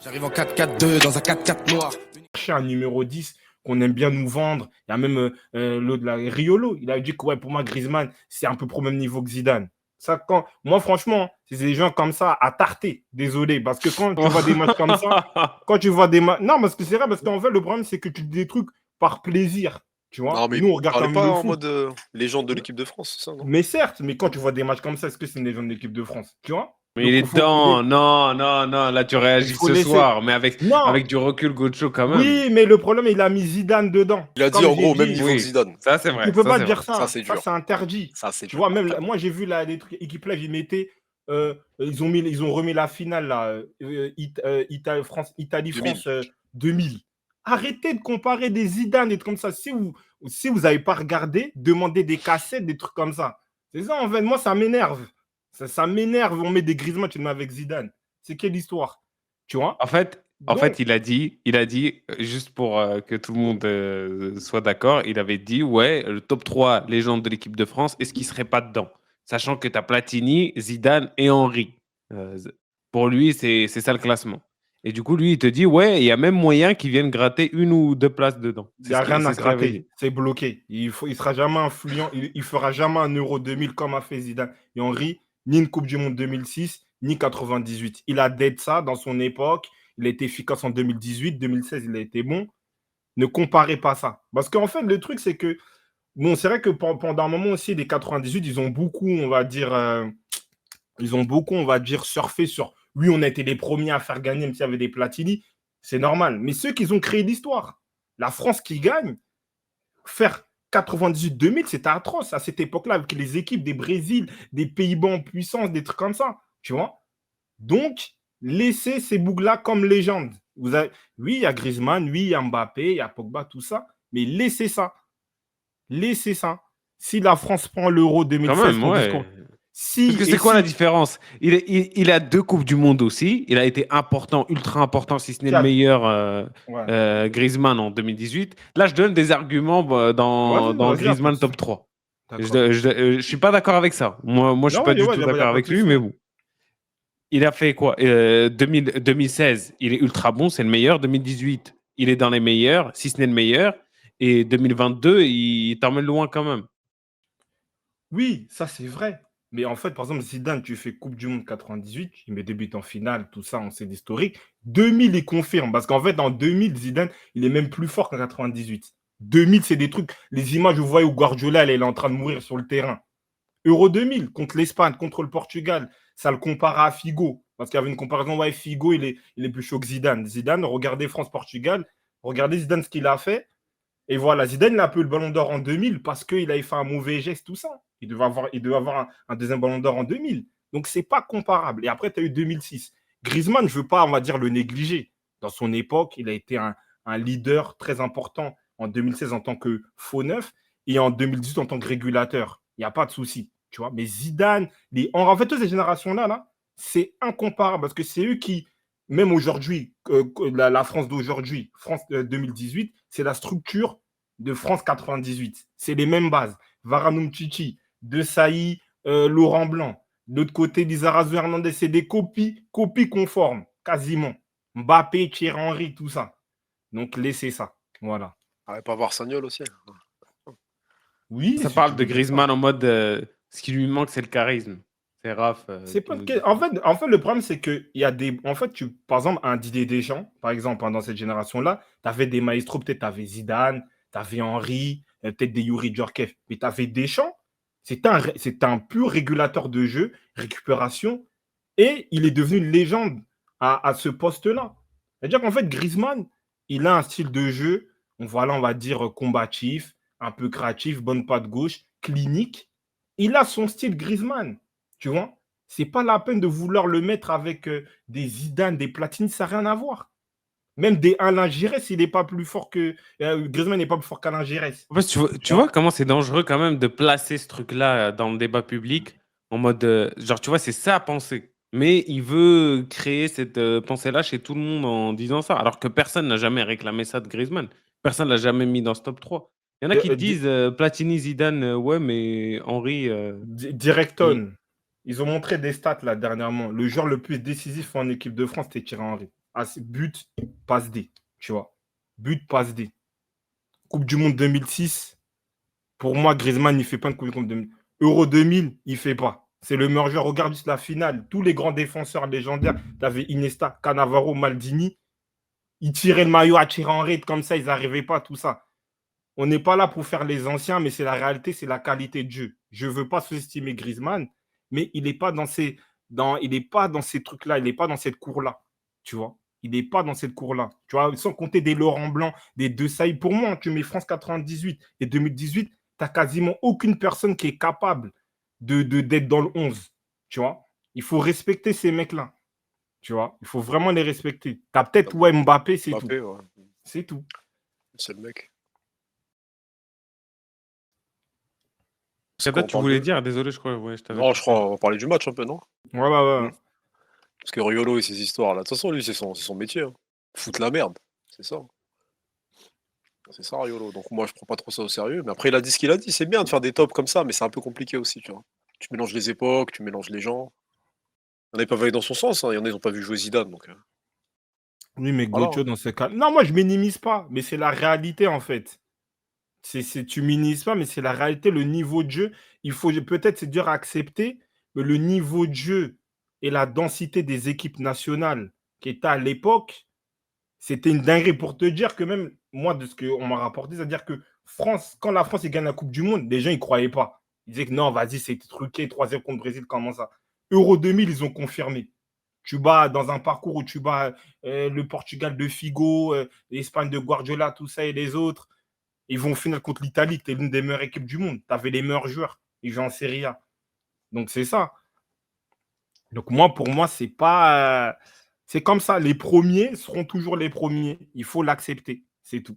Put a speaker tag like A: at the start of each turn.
A: J'arrive en 4-4-2 dans un 4-4 noir.
B: Chercher un numéro 10 qu'on aime bien nous vendre. Il y a même l'autre, là, Riolo. Il a dit que ouais, pour moi, Griezmann, c'est un peu pro même niveau que Zidane. Ça, moi, franchement, c'est des gens comme ça à tarter. Désolé. Parce que quand tu vois des matchs comme ça, quand tu vois des matchs. Non, parce que c'est vrai, parce qu'en fait, le problème, c'est que tu dis des trucs par plaisir. Tu vois,
C: Non, mais
B: nous, on
C: il
B: regarde
C: parlait
B: quand même
C: pas
B: le
C: en
B: foot.
C: mode légende de l'équipe de France, c'est ça, non?
B: Mais certes, mais quand tu vois des matchs comme ça, est-ce que c'est une légende de l'équipe de France? Tu vois?
D: Mais
B: Donc,
D: il est dedans. Non, non, non. Là, tu
B: il
D: réagis
B: faut
D: ce
B: laisser.
D: soir, mais
B: Non,
D: avec du recul, Gocho, quand même.
B: oui, mais le problème, il a mis Zidane dedans.
C: Il a dit
B: Comme
C: en
B: j'ai
C: gros au même
B: dit,
C: niveau que
D: Oui,
C: Zidane.
D: ça, c'est
B: tu
D: vrai.
B: peux
D: Ça,
B: pas
D: c'est vrai.
B: dire
C: Ça,
B: ça.
C: c'est
B: Ça,
C: dur.
B: c'est interdit.
C: Ça, c'est
B: Tu
C: dur.
B: vois, même moi, j'ai vu là, des trucs équipe live, ils mettaient. Ils ont remis la finale, là, France-Italie-France
C: 2000.
B: 2000. Arrêtez de comparer des Zidane et des trucs comme ça. Si vous n'avez pas regardé, demandez des cassettes, des trucs comme ça. C'est ça, en fait. Moi, ça m'énerve. Ça m'énerve. On met des Griezmann, tu le mets avec Zidane. C'est quelle histoire? Tu vois?
D: En fait,
B: Donc,
D: il a dit, juste pour que tout le monde soit d'accord, il avait dit, ouais, le top 3 légende de l'équipe de France, est-ce qu'il serait pas dedans? Sachant que tu as Platini, Zidane et Henry. Pour lui, c'est ça le classement. Et du coup, lui, il te dit, ouais, il y a même moyen qu'ils viennent gratter une ou deux places dedans.
B: il n'y a rien
D: C'est
B: à
D: ce qu'il avait dit.
B: gratter. C'est bloqué. Il sera jamais influent. Il fera jamais un Euro 2000 comme a fait Zidane et Henry, ni une Coupe du Monde 2006, ni 98. Il a d'être ça dans son époque. Il a été efficace en 2018, 2016, il a été bon. Ne comparez pas ça. Parce qu'en fait, le truc, c'est que, bon, c'est vrai que pendant un moment aussi, les 98, ils ont beaucoup, on va dire, surfé sur, oui, on a été les premiers à faire gagner, même s'il y avait des Platini. C'est normal. Mais ceux qui ont créé l'histoire, la France qui gagne, faire 98-2000, c'était atroce à cette époque-là, avec les équipes des Brésil, des Pays-Bas en puissance, des trucs comme ça. Tu vois? Donc, laissez ces bougs-là comme légende. Oui, il y a Griezmann, oui, il y a Mbappé, il y a Pogba, tout ça, mais laissez ça. Laissez ça. Si la France prend l'Euro
D: Quand
B: 2016,
D: même,
B: ton
D: ouais.
B: discours.
D: Parce
B: Si
D: que
B: et
D: c'est quoi la
B: si,
D: différence? Il a deux Coupes du Monde aussi. Il a été important, ultra important, si ce n'est le
B: Tiens,
D: meilleur
B: ouais.
D: Griezmann en 2018. Là, je donne des arguments dans,
B: Vas-y,
D: dans
B: vas-y, à tout de
D: Griezmann
B: suite.
D: top 3.
B: D'accord.
D: Je suis pas d'accord avec ça. Moi, je suis
B: Non,
D: pas
B: ouais,
D: du
B: ouais,
D: tout
B: il n'y
D: d'accord
B: a pas de
D: avec lui,
B: souci.
D: mais bon. Il a fait quoi? 2016, il est ultra bon, c'est le meilleur. 2018, il est dans les meilleurs, si ce n'est le meilleur. Et 2022, il t'emmène loin quand même.
B: Oui, ça c'est vrai. Mais en fait, par exemple, Zidane, tu fais Coupe du Monde 98, il met des buts en finale, tout ça, on sait d'historique. 2000, il confirme. Parce qu'en fait, en 2000, Zidane, il est même plus fort qu'en 98. 2000, c'est des trucs. Les images, vous voyez où Guardiola, il est en train de mourir sur le terrain. Euro 2000, contre l'Espagne, contre le Portugal, ça le compare à Figo. Parce qu'il y avait une comparaison, ouais, Figo, il est plus chaud que Zidane. Zidane, regardez France-Portugal, regardez Zidane ce qu'il a fait. Et voilà, Zidane, il a peu le ballon d'or en 2000 parce qu'il avait fait un mauvais geste, tout ça. Il devait avoir un deuxième ballon d'or en 2000. Donc, c'est pas comparable. Et après, tu as eu 2006. Griezmann, je veux pas, on va dire, le négliger. Dans son époque, il a été un leader très important en 2016 en tant que faux neuf et en 2018 en tant que régulateur. Il n'y a pas de souci. Tu vois, mais Zidane, en fait, toutes ces générations-là, là, c'est incomparable parce que c'est eux qui, même aujourd'hui, la France d'aujourd'hui, France 2018, c'est la structure de France 98. C'est les mêmes bases. Varane Chichi, De Sailly, Laurent Blanc. De l'autre côté, Lizarazu Hernandez, c'est des copies conformes, quasiment. Mbappé, Thierry Henry, tout ça. Donc, laissez ça. Voilà.
C: Ah, pas voir Sagnol aussi.
B: Oui,
D: Ça
B: si tu
D: parle de
B: veux dire ça.
D: Griezmann en mode ce qui lui manque, c'est le charisme. C'est Raph
B: C'est
D: qui
B: pas
D: nous
B: que-
D: dit ça.
B: en fait, le problème, c'est que il y a des. En fait, par exemple, un Didier Deschamps, par exemple, hein, dans cette génération-là, tu avais des maestros, peut-être tu avais Zidane, tu avais Henry, peut-être des Yuri Djorkaeff, mais tu avais Deschamps, c'est un pur régulateur de jeu, récupération, et il est devenu une légende à ce poste-là. C'est-à-dire qu'en fait, Griezmann, il a un style de jeu, voilà, on va dire combatif, un peu créatif, bonne patte gauche, clinique. Il a son style Griezmann, tu vois. C'est pas la peine de vouloir le mettre avec des Zidane, des Platini, ça n'a rien à voir. Même des Alain Giresse, il n'est pas plus fort que. Griezmann n'est pas plus fort qu'Alain Giresse.
D: En fait, tu vois,
B: Tu
D: tu vois
B: vois.
D: comment c'est dangereux quand même de placer ce truc-là dans le débat public en mode genre, tu vois, c'est sa pensée. Mais il veut créer cette pensée-là chez tout le monde en disant ça. Alors que personne n'a jamais réclamé ça de Griezmann. Personne ne l'a jamais mis dans ce top 3. Il y en a qui te disent Platini, Zidane, ouais, mais Henry. il-
B: Directon, ils ont montré des stats là dernièrement. Le joueur le plus décisif en équipe de France, c'était Thierry Henry. but, passe D, tu vois. But, passe D. Coupe du Monde 2006, pour moi, Griezmann, il ne fait pas une Coupe du Monde 2000. Euro 2000, il ne fait pas. C'est le meilleur joueur. Regarde juste la finale. Tous les grands défenseurs légendaires, tu avais Iniesta, Cannavaro, Maldini. Ils tiraient le maillot à tirer en raid comme ça, ils n'arrivaient pas, tout ça. On n'est pas là pour faire les anciens, mais c'est la réalité, c'est la qualité de jeu. Je ne veux pas sous-estimer Griezmann, mais il n'est pas dans ces trucs-là, il n'est pas dans cette cour-là, tu vois. Il n'est pas dans cette cour-là, tu vois. Sans compter des Laurent Blanc, des De Sailly. Pour moi, tu mets France 98 et 2018, tu n'as quasiment aucune personne qui est capable d'être dans le 11, tu vois. Il faut respecter ces mecs-là, tu vois. Il faut vraiment les respecter. Tu as peut-être Mbappé, c'est tout.
C: Mbappé, ouais.
B: C'est tout.
C: C'est le mec.
D: Kada, tu voulais dire, désolé, je crois. Ouais,
C: non, je crois, on va parler du match un peu, non?
B: Ouais.
C: Parce que Riolo et ses histoires, là, de toute façon, lui, c'est son métier. Hein. Foutre la merde, c'est ça. C'est ça, Riolo. Donc moi, je prends pas trop ça au sérieux. Mais après, il a dit ce qu'il a dit. C'est bien de faire des tops comme ça, mais c'est un peu compliqué aussi, tu vois. Tu mélanges les époques, tu mélanges les gens. Il y en a pas vu dans son sens, hein. Il y en a, ils n'ont pas vu jouer Zidane. Donc,
B: oui, mais
C: voilà.
B: Gocho, dans ce cas. Non, moi, je minimise pas, mais c'est la réalité, en fait. Tu minimises pas, mais c'est la réalité, le niveau de jeu. Il faut peut-être, c'est dur à accepter, mais le niveau de jeu et la densité des équipes nationales qui étaient à l'époque, c'était une dinguerie. Pour te dire que même, moi, de ce qu'on m'a rapporté, c'est-à-dire que quand la France gagne la Coupe du Monde, les gens, ils ne croyaient pas. Ils disaient que non, vas-y, c'est truqué, 3e contre Brésil, comment ça? Euro 2000, ils ont confirmé. Tu bats dans un parcours où tu bats le Portugal de Figo, l'Espagne de Guardiola, tout ça et les autres. Ils vont au final contre l'Italie, qui est l'une des meilleures équipes du monde. Tu avais les meilleurs joueurs. Ils jouent en Serie A. Donc, c'est ça. Donc, pour moi, c'est pas. C'est comme ça. Les premiers seront toujours les premiers. Il faut l'accepter. C'est tout.